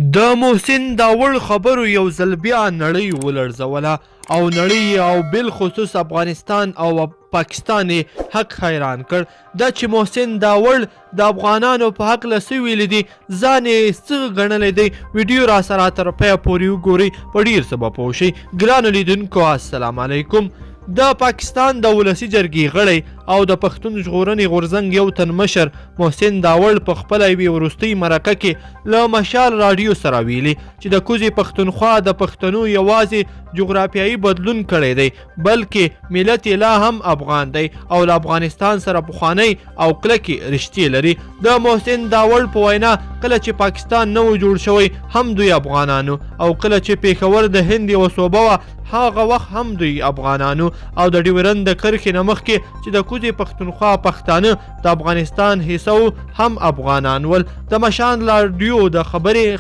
د محسن داوړ خبرو یو ځل بیا نړۍ ولړزوله او نړۍ او بالخصوص افغانستان او پاکستان حق حیران کړ. دا چې محسن داوړ د افغانانو په حق له څه ویلي دي، ځان یې څه ګڼلی دی، ویډیو را سره تر پایه پورې وګورئ، په ډېر څه به پوه شئ. ګرانو لیدونکو السلام علیکم. د پاکستان د ولسي جرګې غړی او د پښتون ژغورنې غورځنګ یو تن مشر محسن داوړ په خپله یوې وروستۍ مرکه کې له مشال راډیو سره ویلي چې د کوزې پښتونخوا د پښتنو یوازې جغرافیایي بدلون کړی دی، بلکې ملت یې لا هم افغان دی او له افغانستان سره پخوانی او کلکې رشتې لري. د محسن داوړ په وینا کله چې پاکستان نه و جوړ شوی هم دوی افغانانو، او کله چې پېښور د هند یوه صوبه وه هغه وخت هم دوی افغانانو، او د ډیورند د کرښې نه مخکې چې د کوزې پښتونخوا پښتانه د افغانستان حصه هم افغانان ول. د مشال راډیو د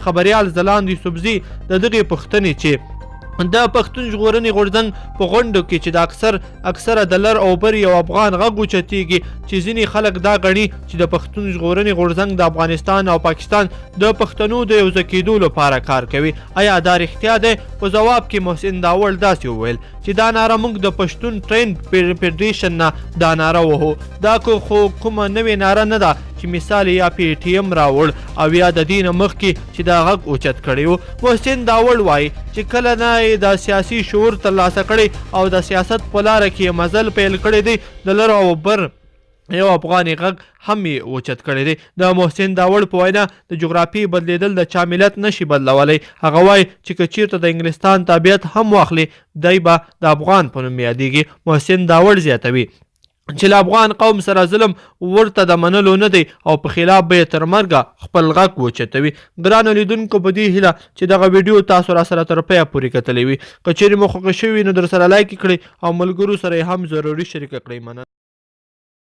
خبریال ځلاند یوسفزي د دغې پوښتنې چې د پښتون ژغورنې غورځنګ په غونډو کې چې د اکثره د لر او بر یو افغان غږ اوچتېږي، چې ځینې خلک دا ګڼي چې د پښتون ژغورنې غورځنګ د افغانستان او پاکستان د پښتنو د یو ځای کېدو لپاره کار کوي، آیا دا رښتیا دی؟ په ځواب کې محسن داوړ داسې وویل چې دا ناره موږ د پښتون ټرینډ فیډریشن نه دا ناره وهو، دا خو کومه نوې ناره نه ده چې مثال یا پی ټي ایم راوړ او یا د دې نه مخکې چې دا غږ اوچت کړی و. محسن داوړ وایي چې کله نه د سیاسي شعور ترلاسه کړی او د سیاست په لاره کې مزل پیل کړی دی، د لر او بر یو افغاني غږ هم یې اوچت کړی دی. د محسن داوړ په وینا د جغرافیې بدلیدل د چا ملت نشي بدلولی. هغه وایي چې که چیرته د انګلستان تابعیت هم واخلي دی به د افغان په نوم یادیږي. محسن داوړ زیاتوي چې له افغان قوم سره ظلم ورته د منلو نه دی او په خلاف به یې تر مرګه خپل غږ وچتوي. ګرانو لیدونکو په دې هیله چې دغه ویډیو تاسو را سره تر پایه پورې کتلی وي. که چیرې مو خوښه شوي نو در سره لایک کړئ او ملګرو سره یې هم ضروري شریکه کړئ. مننه.